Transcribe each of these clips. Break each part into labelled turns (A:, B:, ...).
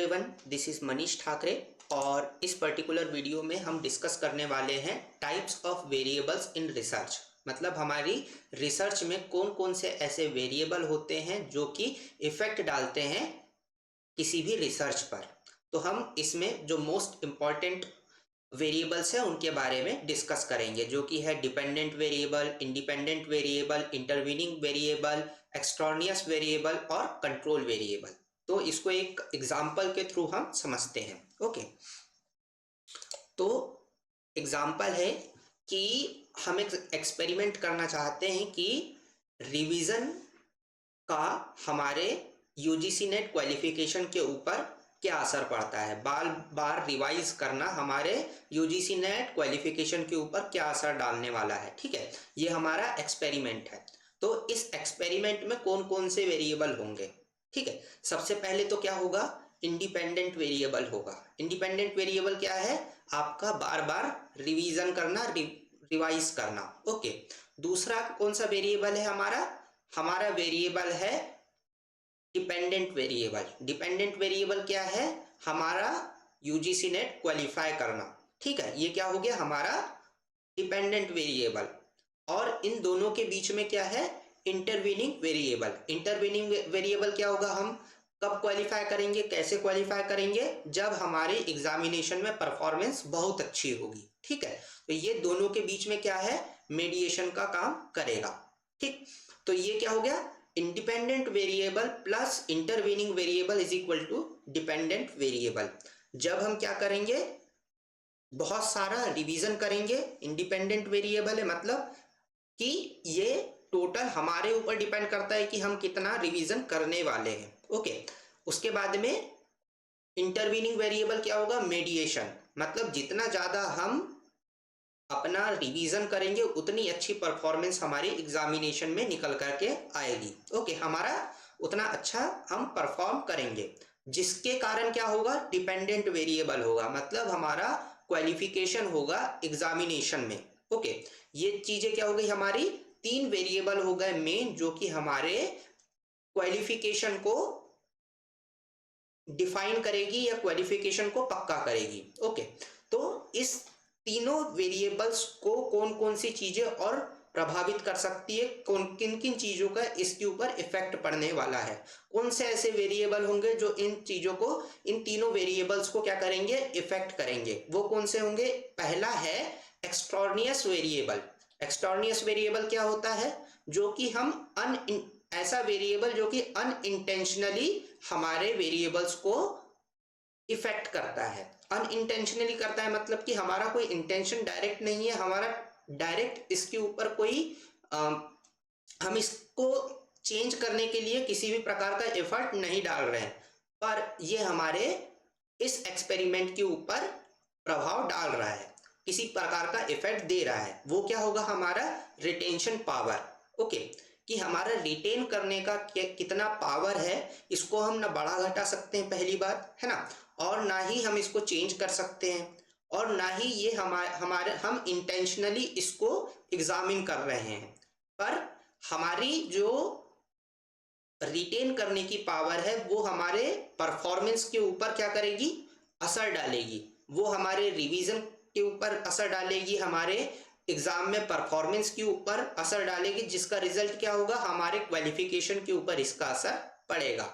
A: Everyone, this is Manish Thackeray और इस particular video में हम डिस्कस करने वाले हैं types of variables in research. मतलब हमारी रिसर्च में कौन कौन से ऐसे वेरिएबल होते हैं जो कि इफेक्ट डालते हैं किसी भी रिसर्च पर। तो हम इसमें जो मोस्ट इम्पॉर्टेंट वेरिएबल्स हैं उनके बारे में डिस्कस करेंगे, जो कि है dependent variable, independent variable, intervening variable, extraneous variable और कंट्रोल वेरिएबल। तो इसको एक एग्जाम्पल के थ्रू हम समझते हैं। ओके, तो एग्जाम्पल है कि हम एक एक्सपेरिमेंट करना चाहते हैं कि रिवीजन का हमारे यूजीसी नेट क्वालिफिकेशन के ऊपर क्या असर पड़ता है। बार बार रिवाइज करना हमारे यूजीसी नेट क्वालिफिकेशन के ऊपर क्या असर डालने वाला है। ठीक है, ये हमारा एक्सपेरिमेंट है। तो इस एक्सपेरिमेंट में कौन कौन से वेरिएबल होंगे। ठीक है, सबसे पहले तो क्या होगा, इंडिपेंडेंट वेरिएबल होगा। इंडिपेंडेंट वेरिएबल क्या है, आपका बार बार रिवीजन करना, रिवाइज करना। ओके, दूसरा कौन सा वेरिएबल है हमारा वेरिएबल है डिपेंडेंट वेरिएबल। डिपेंडेंट वेरिएबल क्या है, हमारा यूजीसी नेट क्वालिफाई करना। ठीक है, ये क्या हो गया हमारा डिपेंडेंट वेरिएबल। और इन दोनों के बीच में क्या है, इंटरवीनिंग वेरिएबल। इंटरवीनिंग वेरिएबल क्या होगा, हम कब क्वालिफाई करेंगे, कैसे क्वालिफाई करेंगे, जब हमारे एग्जामिनेशन में परफॉर्मेंस बहुत अच्छी होगी। ठीक है, तो ये दोनों के बीच में क्या है, मेडिएशन का काम करेगा। ठीक, तो ये क्या हो गया, independent variable plus intervening variable is equal to dependent variable. जब हम क्या करेंगे, बहुत सारा रिवीजन करेंगे, इंडिपेंडेंट वेरिएबल है, मतलब कि ये टोटल हमारे ऊपर डिपेंड करता है कि हम कितना रिवीजन करने वाले हैं। ओके, उसके बाद में इंटरवीनिंग वेरिएबल क्या होगा, मेडिएशन। मतलब जितना ज्यादा हम अपना रिवीजन करेंगे उतनी अच्छी परफॉर्मेंस हमारी एग्जामिनेशन में निकल करके आएगी। ओके, हमारा उतना अच्छा हम परफॉर्म करेंगे, जिसके कारण क्या होगा, डिपेंडेंट वेरिएबल होगा। मतलब हमारा क्वालिफिकेशन होगा एग्जामिनेशन में। ओके, ये चीजें क्या हो गई, हमारी तीन वेरिएबल हो गए मेन, जो कि हमारे क्वालिफिकेशन को डिफाइन करेगी या क्वालिफिकेशन को पक्का करेगी। ओके, तो इस तीनों वेरिएबल्स को कौन कौन सी चीजें और प्रभावित कर सकती है, कौन किन किन चीजों का इसके ऊपर इफेक्ट पड़ने वाला है, कौन से ऐसे वेरिएबल होंगे जो इन चीजों को, इन तीनों वेरिएबल्स को क्या करेंगे, इफेक्ट करेंगे। वो कौन से होंगे, पहला है एक्सट्रानियस वेरिएबल। एक्सट्रानियस वेरिएबल क्या होता है, जो कि हम ऐसा वेरिएबल जो कि अनइंटेंशनली हमारे वेरिएबल्स को इफेक्ट करता है। अनइंटेंशनली करता है मतलब कि हमारा कोई इंटेंशन डायरेक्ट नहीं है, हमारा डायरेक्ट इसके ऊपर कोई हम इसको चेंज करने के लिए किसी भी प्रकार का एफर्ट नहीं डाल रहे हैं, पर ये हमारे इस एक्सपेरिमेंट के ऊपर प्रभाव डाल रहा है, किसी प्रकार का इफेक्ट दे रहा है। वो क्या होगा, हमारा रिटेंशन पावर। ओके, कि हमारा रिटेन करने का कितना पावर है, इसको हम ना बढ़ा घटा सकते हैं, पहली बात है ना, और ना ही हम इसको चेंज कर सकते हैं, और ना ही ये हमारे हम इंटेंशनली इसको एग्जामिन कर रहे हैं। पर हमारी जो रिटेन करने की पावर है वो हमारे परफॉर्मेंस के ऊपर क्या करेगी, असर डालेगी। वो हमारे रिवीजन के ऊपर असर डालेगी, हमारे एग्जाम में परफॉर्मेंस के ऊपर असर डालेगी, जिसका रिजल्ट क्या होगा, हमारे क्वालिफिकेशन के ऊपर इसका असर पड़ेगा।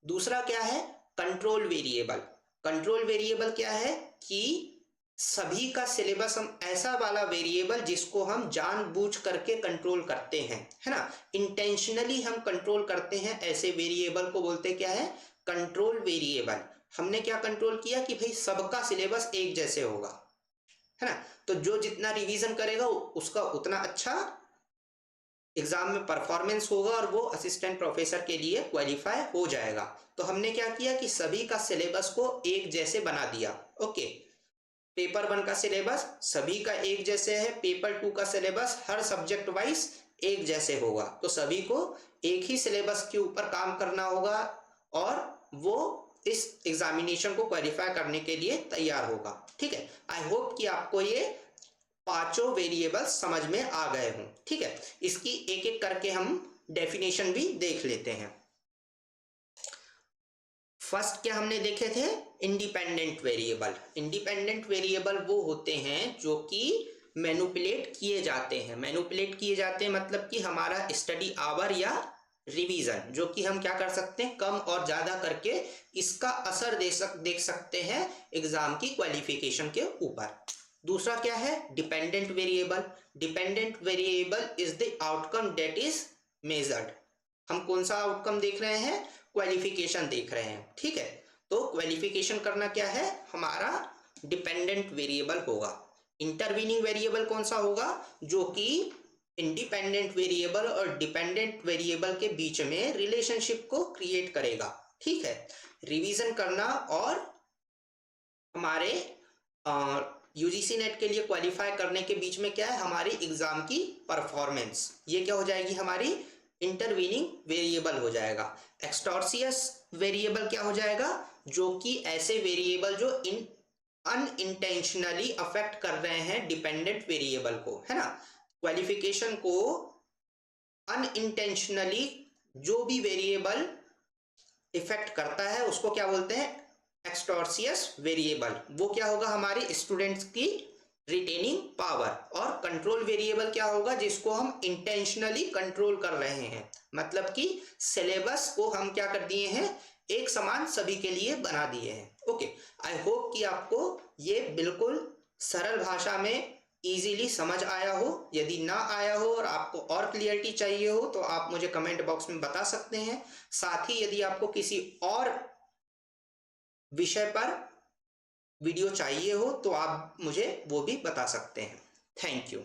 A: दूसरा क्या है, कंट्रोल वेरिएबल। कंट्रोल वेरिएबल क्या है कि सभी का सिलेबस, हम ऐसा वाला वेरिएबल जिसको हम जानबूझ करके कंट्रोल करते हैं, है ना, इंटेंशनली हम कंट्रोल करते हैं, ऐसे वेरिएबल को बोलते क्या है, कंट्रोल वेरिएबल। हमने क्या कंट्रोल किया कि भाई सबका सिलेबस एक जैसे होगा, है ना, तो जो जितना रिवीजन करेगा उसका उतना अच्छा एग्जाम में परफॉर्मेंस होगा और वो असिस्टेंट प्रोफेसर के लिए क्वालिफाई हो जाएगा। तो हमने क्या किया कि सभी का सिलेबस को एक जैसे बना दिया। ओके, पेपर 1 का सिलेबस सभी का एक जैसे है, पेपर 2 का सिलेबस हर सब्जेक्ट वाइज एक जैसे होगा, तो सभी को एक ही सिलेबस के ऊपर काम करना होगा और वो इस एग्जामिनेशन को क्वालिफाई करने के लिए तैयार होगा। ठीक है, आई होप कि आपको ये पांचों वेरिएबल्स समझ में आ गए हों। ठीक है, इसकी एक एक करके हम डेफिनेशन भी देख लेते हैं। फर्स्ट क्या हमने देखे थे, इंडिपेंडेंट वेरिएबल। इंडिपेंडेंट वेरिएबल वो होते हैं जो कि मैनिपुलेट किए जाते हैं। मैनिपुलेट किए जाते हैं मतलब कि हमारा स्टडी आवर या रिवीजन, जो कि हम क्या कर सकते हैं, कम और ज़्यादा करके इसका असर देख सकते हैं एग्जाम की क्वालिफिकेशन के ऊपर। दूसरा क्या है, dependent variable. Dependent variable is the outcome that is measured. हम कौन सा आउटकम देख रहे हैं, क्वालिफिकेशन देख रहे हैं, ठीक है। तो क्वालिफिकेशन करना क्या है, हमारा डिपेंडेंट वेरिएबल होगा। इंटरवीनिंग वेरिएबल कौन सा होगा, जो कि इंडिपेंडेंट वेरिएबल और डिपेंडेंट वेरिएबल के बीच में रिलेशनशिप को क्रिएट करेगा, ठीक है। रिवीजन करना और हमारे यूजीसी नेट के लिए क्वालिफाई करने के बीच में क्या है, हमारी एग्जाम की परफॉर्मेंस, ये क्या हो जाएगी, हमारी इंटरवीनिंग वेरिएबल हो जाएगा। एक्सटॉर्सियस वेरिएबल क्या हो जाएगा, जो कि ऐसे वेरिएबल जो अनइंटेंशनली अफेक्ट कर रहे हैं डिपेंडेंट वेरिएबल को, है ना। क्वालिफिकेशन को अनइंटेंशनली जो भी वेरिएबल इफेक्ट करता है उसको क्या बोलते हैं, एक्सटॉर्सियस वेरिएबल। वो क्या होगा, हमारे स्टूडेंट्स की रिटेनिंग पावर। और कंट्रोल वेरिएबल क्या होगा, जिसको हम इंटेंशनली कंट्रोल कर रहे हैं, मतलब कि सिलेबस को हम क्या कर दिए हैं, एक समान सभी के लिए बना दिए हैं। ओके, आई होप कि आपको ये बिल्कुल सरल भाषा में इजीली समझ आया हो। यदि ना आया हो और आपको और क्लियरिटी चाहिए हो तो आप मुझे कमेंट बॉक्स में बता सकते हैं। साथ ही यदि आपको किसी और विषय पर वीडियो चाहिए हो तो आप मुझे वो भी बता सकते हैं। Thank you.